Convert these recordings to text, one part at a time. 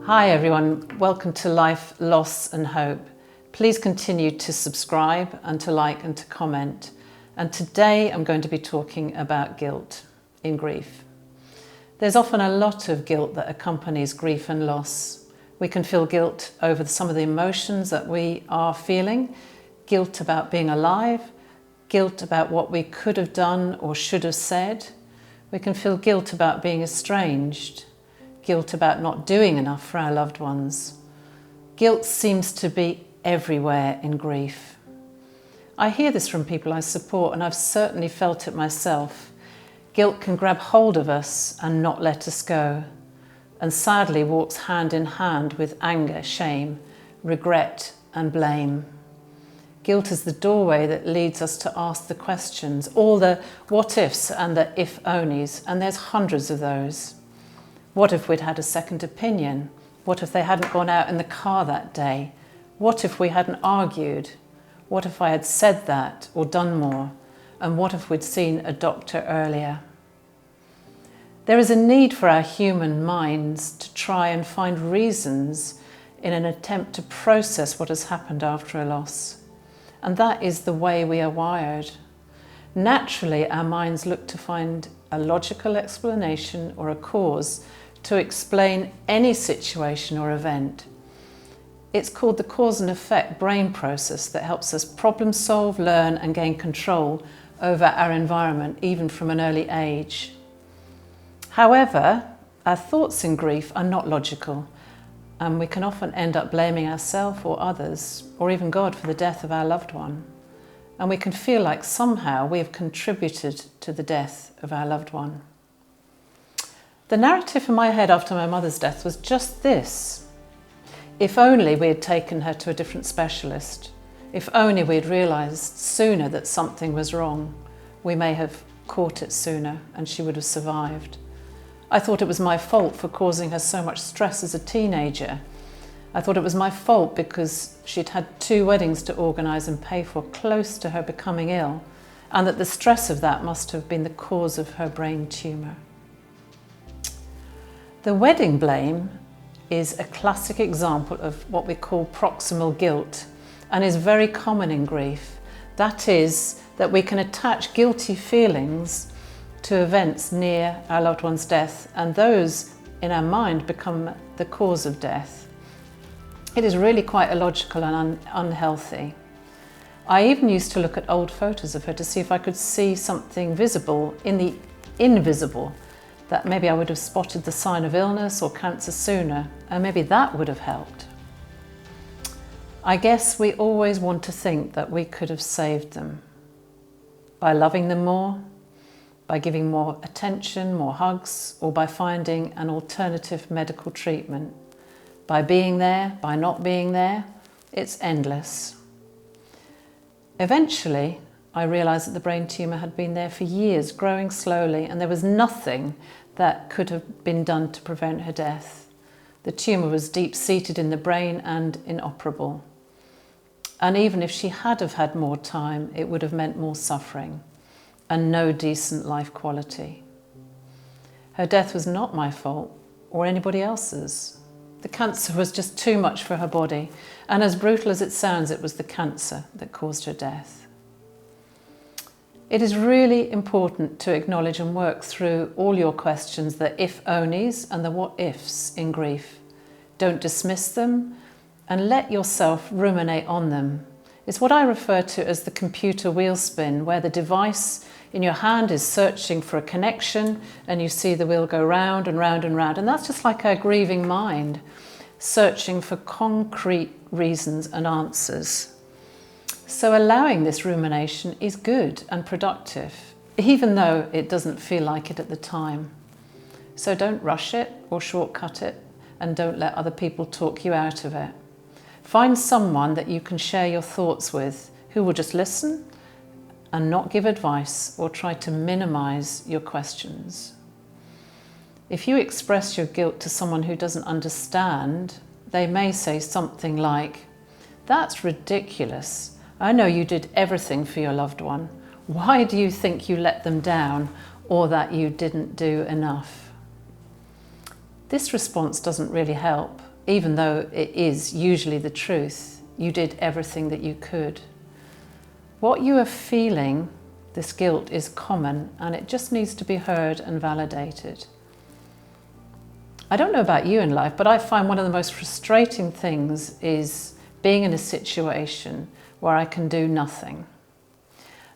Hi everyone, welcome to Life, Loss and Hope. Please continue to subscribe and to like and to comment. And today I'm going to be talking about guilt in grief. There's often a lot of guilt that accompanies grief and loss. We can feel guilt over some of the emotions that we are feeling, guilt about being alive, guilt about what we could have done or should have said. We can feel guilt about being estranged, guilt about not doing enough for our loved ones. Guilt seems to be everywhere in grief. I hear this from people I support, and I've certainly felt it myself. Guilt can grab hold of us and not let us go, and sadly walks hand in hand with anger, shame, regret and blame. Guilt is the doorway that leads us to ask the questions, all the what ifs and the if onlys, and there's hundreds of those. What if we'd had a second opinion? What if they hadn't gone out in the car that day? What if we hadn't argued? What if I had said that or done more? And what if we'd seen a doctor earlier? There is a need for our human minds to try and find reasons in an attempt to process what has happened after a loss. And that is the way we are wired. Naturally, our minds look to find a logical explanation or a cause to explain any situation or event. It's called the cause and effect brain process that helps us problem solve, learn and gain control over our environment, even from an early age. However, our thoughts in grief are not logical, and we can often end up blaming ourselves or others, or even God, for the death of our loved one. And we can feel like somehow we have contributed to the death of our loved one. The narrative in my head after my mother's death was just this. If only we had taken her to a different specialist. If only we had realised sooner that something was wrong. We may have caught it sooner and she would have survived. I thought it was my fault for causing her so much stress as a teenager. I thought it was my fault because she'd had 2 weddings to organise and pay for close to her becoming ill, and that the stress of that must have been the cause of her brain tumour. The wedding blame is a classic example of what we call proximal guilt, and is very common in grief. That is, that we can attach guilty feelings to events near our loved one's death, and those in our mind become the cause of death. It is really quite illogical and unhealthy. I even used to look at old photos of her to see if I could see something visible in the invisible, that maybe I would have spotted the sign of illness or cancer sooner, and maybe that would have helped. I guess we always want to think that we could have saved them by loving them more, by giving more attention, more hugs, or by finding an alternative medical treatment. By being there, by not being there, it's endless. Eventually, I realised that the brain tumour had been there for years, growing slowly, and there was nothing that could have been done to prevent her death. The tumour was deep-seated in the brain and inoperable. And even if she had have had more time, it would have meant more suffering and no decent life quality. Her death was not my fault or anybody else's. The cancer was just too much for her body, and as brutal as it sounds, it was the cancer that caused her death. It is really important to acknowledge and work through all your questions, the if-onlys and the what-ifs in grief. Don't dismiss them and let yourself ruminate on them. It's what I refer to as the computer wheel spin, where the device in your hand is searching for a connection and you see the wheel go round and round and round. And that's just like our grieving mind, searching for concrete reasons and answers. So allowing this rumination is good and productive, even though it doesn't feel like it at the time. So don't rush it or shortcut it, and don't let other people talk you out of it. Find someone that you can share your thoughts with, who will just listen and not give advice or try to minimise your questions. If you express your guilt to someone who doesn't understand, they may say something like, "That's ridiculous. I know you did everything for your loved one. Why do you think you let them down, or that you didn't do enough?" This response doesn't really help, even though it is usually the truth, you did everything that you could. What you are feeling, this guilt, is common, and it just needs to be heard and validated. I don't know about you in life, but I find one of the most frustrating things is being in a situation where I can do nothing.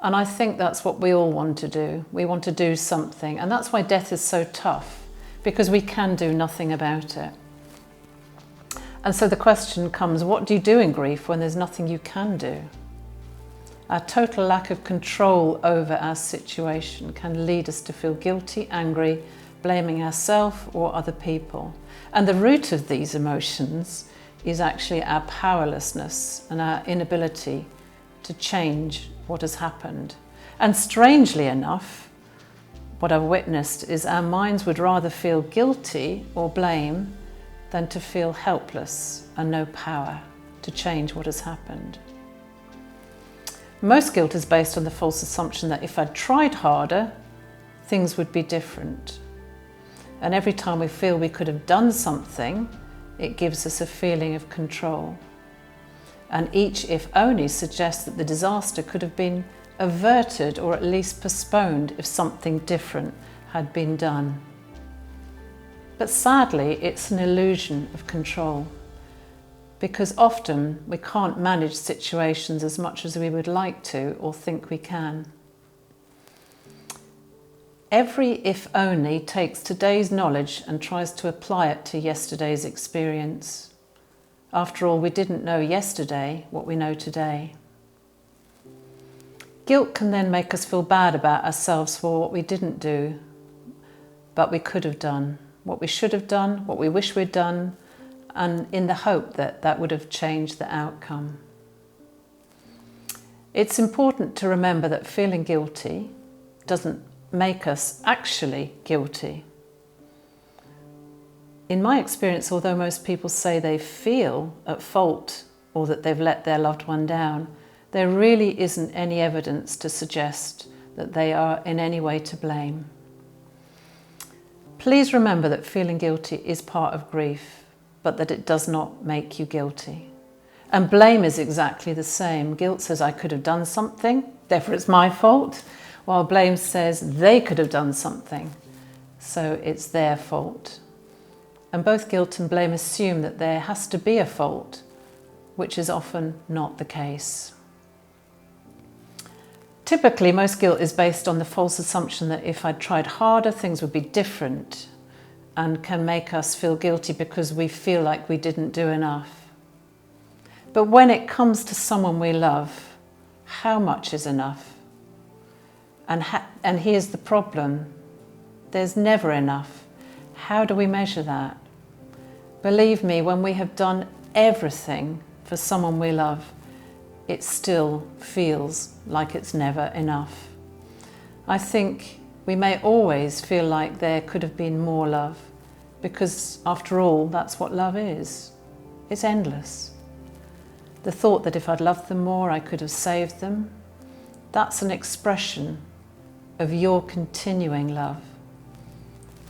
And I think that's what we all want to do. We want to do something, and that's why death is so tough, because we can do nothing about it. And so the question comes, what do you do in grief when there's nothing you can do? Our total lack of control over our situation can lead us to feel guilty, angry, blaming ourselves or other people. And the root of these emotions is actually our powerlessness and our inability to change what has happened. And strangely enough, what I've witnessed is our minds would rather feel guilty or blame than to feel helpless and no power to change what has happened. Most guilt is based on the false assumption that if I'd tried harder, things would be different. And every time we feel we could have done something, it gives us a feeling of control. And each if only suggests that the disaster could have been averted or at least postponed if something different had been done. But sadly, it's an illusion of control, because often we can't manage situations as much as we would like to or think we can. Every if only takes today's knowledge and tries to apply it to yesterday's experience. After all, we didn't know yesterday what we know today. Guilt can then make us feel bad about ourselves for what we didn't do, but we could have done, what we should have done, what we wish we'd done, and in the hope that that would have changed the outcome. It's important to remember that feeling guilty doesn't make us actually guilty. In my experience, although most people say they feel at fault or that they've let their loved one down, there really isn't any evidence to suggest that they are in any way to blame. Please remember that feeling guilty is part of grief, but that it does not make you guilty. And blame is exactly the same. Guilt says I could have done something, therefore it's my fault, while blame says they could have done something, so it's their fault. And both guilt and blame assume that there has to be a fault, which is often not the case. Typically, most guilt is based on the false assumption that if I'd tried harder, things would be different, and can make us feel guilty because we feel like we didn't do enough. But when it comes to someone we love, how much is enough? And here's the problem. There's never enough. How do we measure that? Believe me, when we have done everything for someone we love, it still feels like it's never enough. I think we may always feel like there could have been more love, because after all, that's what love is. It's endless. The thought that if I'd loved them more, I could have saved them, that's an expression of your continuing love.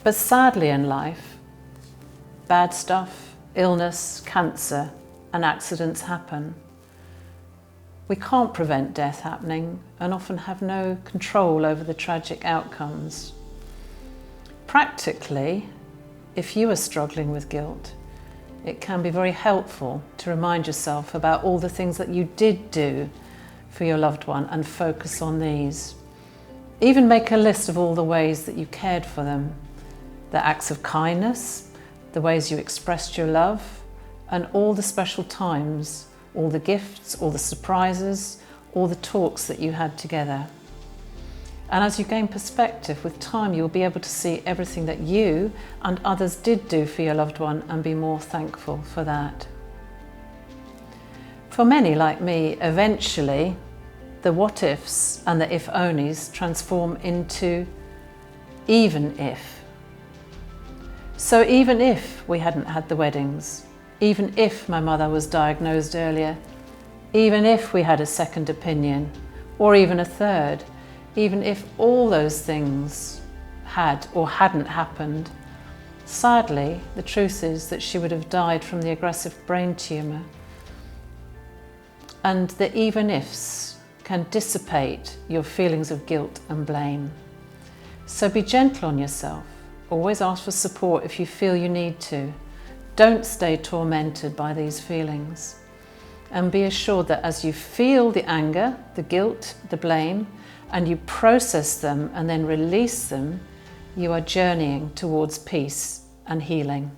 But sadly in life, bad stuff, illness, cancer, and accidents happen. We can't prevent death happening and often have no control over the tragic outcomes. Practically, if you are struggling with guilt, it can be very helpful to remind yourself about all the things that you did do for your loved one and focus on these. Even make a list of all the ways that you cared for them, the acts of kindness, the ways you expressed your love, and all the special times, all the gifts, all the surprises, all the talks that you had together. And as you gain perspective, with time you'll be able to see everything that you and others did do for your loved one and be more thankful for that. For many like me, eventually the what ifs and the if onlys transform into even if. So even if we hadn't had the weddings, even if my mother was diagnosed earlier, even if we had a second opinion, or even a third, even if all those things had or hadn't happened, Sadly, the truth is that she would have died from the aggressive brain tumour. And the even ifs can dissipate your feelings of guilt and blame. So be gentle on yourself. Always ask for support if you feel you need to. Don't stay tormented by these feelings. And be assured that as you feel the anger, the guilt, the blame, and you process them and then release them, you are journeying towards peace and healing.